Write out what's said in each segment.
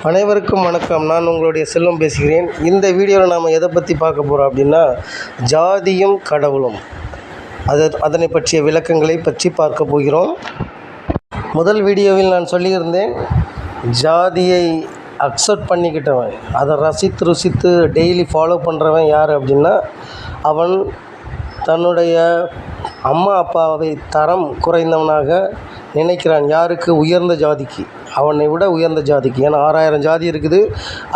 அனைவருக்கும் வணக்கம். நான் உங்களுடைய செல்வம் பேசுகிறேன். இந்த வீடியோவில் நாம் எதை பற்றி பார்க்க போகிறோம் அப்படின்னா, ஜாதியும் கடவுளும் அதனை பற்றிய விளக்கங்களை பற்றி பார்க்க போகிறோம். முதல் வீடியோவில் நான் சொல்லியிருந்தேன், ஜாதியை அக்செப்ட் பண்ணிக்கிட்டவன், அதை ரசித்து ருசித்து டெய்லி ஃபாலோ பண்ணுறவன் யார் அப்படின்னா, அவன் தன்னுடைய அம்மா அப்பாவை தரம் குறைந்தவனாக நினைக்கிறான். யாருக்கு? உயர்ந்த ஜாதிக்கு, அவனை விட உயர்ந்த ஜாதிக்கு. ஏன்னா 6000 ஜாதி இருக்குது.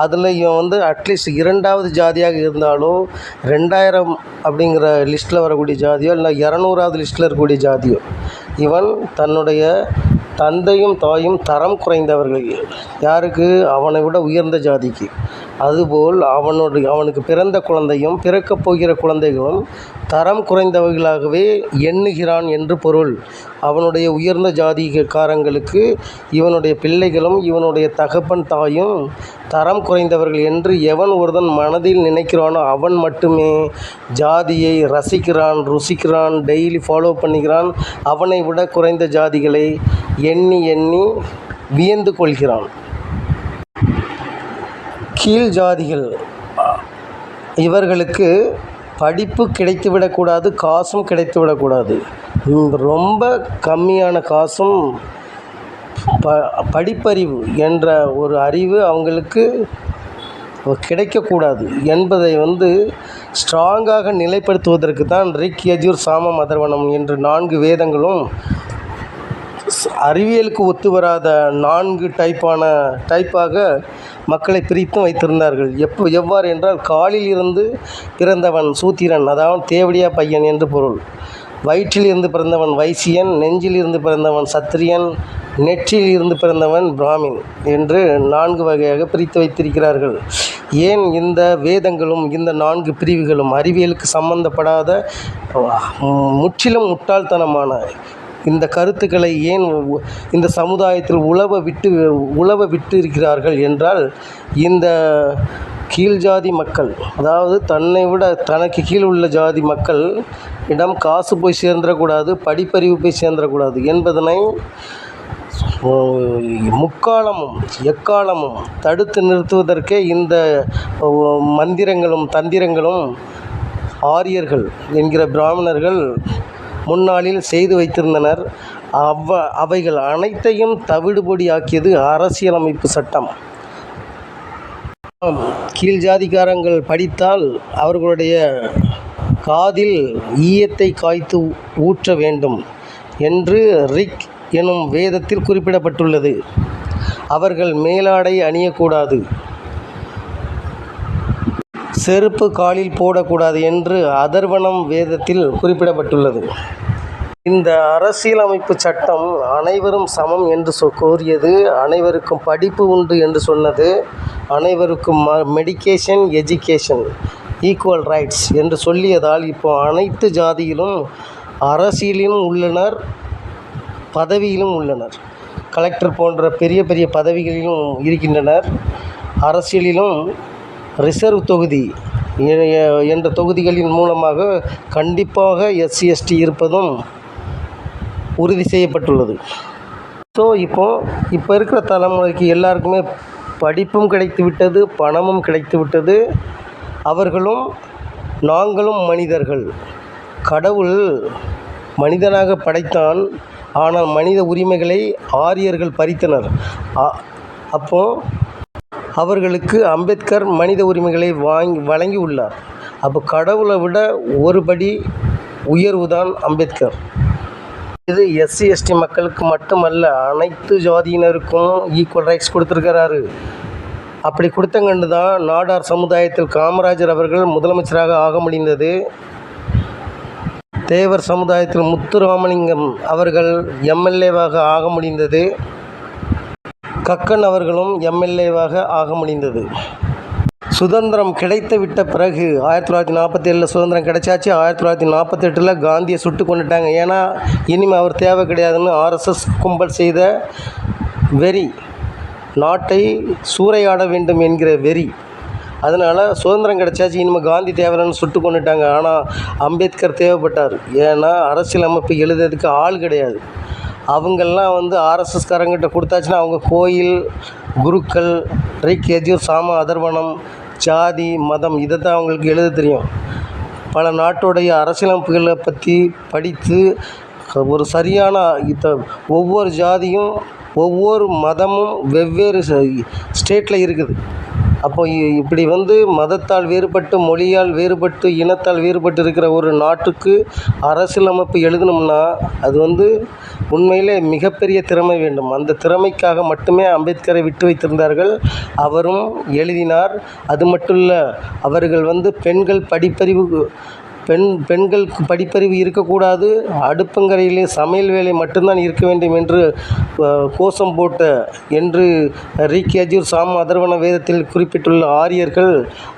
அதில் இவன் அட்லீஸ்ட் 2வது ஜாதியாக இருந்தாலோ 2000 அப்படிங்கிற லிஸ்ட்டில் வரக்கூடிய ஜாதியோ இல்லை 200வது லிஸ்ட்டில் இருக்கக்கூடிய ஜாதியோ, இவன் தன்னுடைய தந்தையும் தாயும் தரம் குறைந்தவர்கள். யாருக்கு? அவனை விட உயர்ந்த ஜாதிக்கு. அதுபோல் அவனுக்கு பிறந்த குழந்தையும் பிறக்கப் போகிற குழந்தைகளும் தரம் குறைந்தவர்களாகவே எண்ணுகிறான் என்று பொருள். அவனுடைய உயர்ந்த ஜாதிக்காரங்களுக்கு இவனுடைய பிள்ளைகளும் இவனுடைய தகப்பன் தாயும் தரம் குறைந்தவர்கள் என்று எவன் ஒருவன் மனதில் நினைக்கிறானோ அவன் மட்டுமே ஜாதியை ரசிக்கிறான், ருசிக்கிறான், டெய்லி ஃபாலோ பண்ணுகிறான். அவனை விட குறைந்த ஜாதிகளை எண்ணி எண்ணி வியந்து கொள்கிறான். கீழ் ஜாதிகள், இவர்களுக்கு படிப்பு கிடைத்துவிடக்கூடாது, காசும் கிடைத்துவிடக்கூடாது. ரொம்ப கம்மியான காசும் படிப்பறிவு என்ற ஒரு அறிவு அவங்களுக்கு கிடைக்கக்கூடாது என்பதை ஸ்ட்ராங்காக நிலைப்படுத்துவதற்கு தான் ரிக், யஜுர், சாமம், அதர்வணம் என்று 4 வேதங்களும் அறிவியலுக்கு ஒத்து வராத 4 டைப்பாக மக்களை பிரித்தும் வைத்திருந்தார்கள். எவ்வாறு என்றால், காலில் இருந்து பிறந்தவன் சூத்திரன், அதாவது தேவடியா பையன் என்று பொருள். வயிற்றில் இருந்து பிறந்தவன் வைசியன், நெஞ்சில் இருந்து பிறந்தவன் சத்திரியன், நெற்றில் இருந்து பிறந்தவன் பிராமின் என்று 4 வகையாக பிரித்து வைத்திருக்கிறார்கள். ஏன் இந்த வேதங்களும் இந்த 4 பிரிவுகளும் அறிவியலுக்கு சம்பந்தப்படாத முற்றிலும் முட்டாள்தனமான இந்த கருத்துக்களை ஏன் இந்த சமுதாயத்தில் உலவ விட்டு இருக்கிறார்கள் என்றால், இந்த கீழ் ஜாதி மக்கள், அதாவது தன்னை விட தனக்கு கீழ் உள்ள ஜாதி மக்கள் இடம் காசு போய் சேர்ந்துடக்கூடாது, படிப்பறிவு போய் சேர்ந்துடக்கூடாது என்பதனை முக்காலமும் எக்காலமும் தடுத்து நிறுத்துவதற்கே இந்த மந்திரங்களும் தந்திரங்களும் ஆரியர்கள் என்கிற பிராமணர்கள் முன்னாளில் செய்து வைத்திருந்தனர். அவைகள் அனைத்தையும் தவிடுபொடியாக்கியது அரசியலமைப்பு சட்டம். கீழ் ஜாதிக்காரங்கள் படித்தால் அவர்களுடைய காதில் ஈயத்தை காய்த்து ஊற்ற வேண்டும் என்று ரிக் எனும் வேதத்தில் குறிப்பிடப்பட்டுள்ளது. அவர்கள் மேலாடை அணியக்கூடாது, செருப்பு காலில் போடக்கூடாது என்று அதர்வணம் வேதத்தில் குறிப்பிடப்பட்டுள்ளது. இந்த அரசியலமைப்பு சட்டம் அனைவரும் சமம் என்று கோரியது, அனைவருக்கும் படிப்பு உண்டு என்று சொன்னது, அனைவருக்கும் மெடிக்கேஷன், எஜுகேஷன், ஈக்குவல் ரைட்ஸ் என்று சொல்லியதால் இப்போ அனைத்து ஜாதியிலும் அரசியலிலும் உள்ளனர், பதவியிலும் உள்ளனர். கலெக்டர் போன்ற பெரிய பெரிய பதவிகளிலும் இருக்கின்றனர். அரசியலிலும் ரிசர்வ் தொகுதி என்ற தொகுதிகளின் மூலமாக கண்டிப்பாக SC ST இருப்பதும் உறுதி செய்யப்பட்டுள்ளது. ஸோ இப்போ இருக்கிற தலைமுறைக்கு எல்லாருக்குமே படிப்பும் கிடைத்து விட்டது, பணமும் கிடைத்து விட்டது. அவர்களும் நாங்களும் மனிதர்கள். கடவுள் மனிதனாக படைத்தான், ஆனால் மனித உரிமைகளை ஆரியர்கள் பறித்தனர். அவர்களுக்கு அம்பேத்கர் மனித உரிமைகளை வழங்கி உள்ளார். அப்போ கடவுளை விட ஒருபடி உயர்வு தான் அம்பேத்கர். இது SC ST மக்களுக்கு மட்டுமல்ல, அனைத்து ஜாதியினருக்கும் ஈக்குவல் ரைட்ஸ் கொடுத்துருக்கிறாரு. அப்படி கொடுத்தங்கண்டு தான் நாடார் சமுதாயத்தில் காமராஜர் அவர்கள் முதலமைச்சராக ஆக முடிந்தது. தேவர் சமுதாயத்தில் முத்துராமலிங்கம் அவர்கள் MLAவாக ஆக முடிந்தது. கக்கன் அவர்களும் MLAவாக ஆக முடிந்தது. சுதந்திரம் கிடைத்து விட்ட பிறகு 1947 சுதந்திரம் கிடைச்சாச்சு. 1948 காந்தியை சுட்டு கொண்டுட்டாங்க. ஏன்னா இனிமேல் அவர் தேவை கிடையாதுன்னு RSS கும்பல் செய்த வெறி, நாட்டை சூறையாட வேண்டும் என்கிற வெறி. அதனால் சுதந்திரம் கிடைச்சாச்சு, இனிமேல் காந்தி தேவைன்னு சுட்டு கொண்டுட்டாங்க. ஆனால் அம்பேத்கர் தேவைப்பட்டார். ஏன்னா அரசியலமைப்பு எழுதுறதுக்கு ஆள் கிடையாது. அவங்கெல்லாம் RSSகாரங்கிட்ட கொடுத்தாச்சுன்னா அவங்க கோயில் குருக்கள், ரிக், யஜுர், சாம, அதர்வணம், ஜாதி, மதம் இதை தான் அவங்களுக்கு எழுத தெரியும். பல நாட்டுடைய அரசியலமைப்புகளை பற்றி படித்து ஒரு சரியான ஒவ்வொரு ஜாதியும் ஒவ்வொரு மதமும் வெவ்வேறு ஸ்டேட்டில் இருக்குது. அப்போ இப்படி மதத்தால் வேறுபட்டு, மொழியால் வேறுபட்டு, இனத்தால் வேறுபட்டு இருக்கிற ஒரு நாட்டுக்கு அரசியலமைப்பு எழுதணும்னா அது உண்மையிலே மிகப்பெரிய திறமை வேண்டும். அந்த திறமைக்காக மட்டுமே அம்பேத்கரை விட்டு வைத்திருந்தார்கள். அவரும் எழுதினார். அது மட்டும் இல்லை, அவர்கள் பெண்களுக்கு படிப்பறிவு இருக்கக்கூடாது, அடுப்பங்கரையிலே சமையல் வேலை மட்டும்தான் இருக்க வேண்டும் என்று கோஷம் போட்ட என்று ரிக், யஜுர், சாம, அதர்வண வேதத்தில் குறிப்பிட்டுள்ள ஆரியர்கள்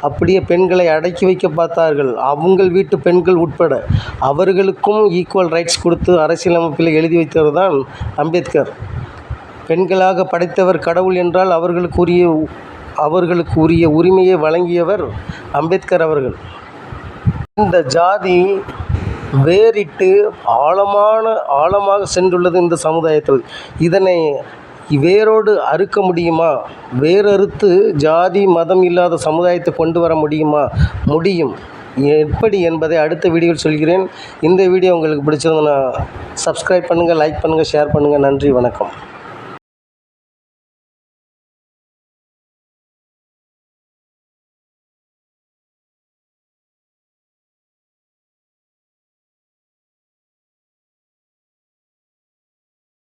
அப்படியே பெண்களை அடக்கி வைக்க பார்த்தார்கள். அவங்கள் வீட்டு பெண்கள் உட்பட அவர்களுக்கும் ஈக்குவல் ரைட்ஸ் கொடுத்து அரசியலமைப்பில் எழுதி வைத்தவர் தான் அம்பேத்கர். பெண்களாக படைத்தவர் கடவுள் என்றால் அவர்களுக்கு உரிய உரிமையை வழங்கியவர் அம்பேத்கர் அவர்கள். இந்த ஜாதி வேரிட்டு ஆழமாக சென்றுள்ளது இந்த சமுதாயத்தில். இதனை வேரோடு அறுக்க முடியுமா? வேரறுத்து ஜாதி மதம் இல்லாத சமுதாயத்தை கொண்டு வர முடியுமா? முடியும். எப்படி என்பதை அடுத்த வீடியோவில் சொல்கிறேன். இந்த வீடியோ உங்களுக்கு பிடிச்சிருந்ததுன்னா சப்ஸ்கிரைப் பண்ணுங்கள், லைக் பண்ணுங்கள், ஷேர் பண்ணுங்கள். நன்றி, வணக்கம்.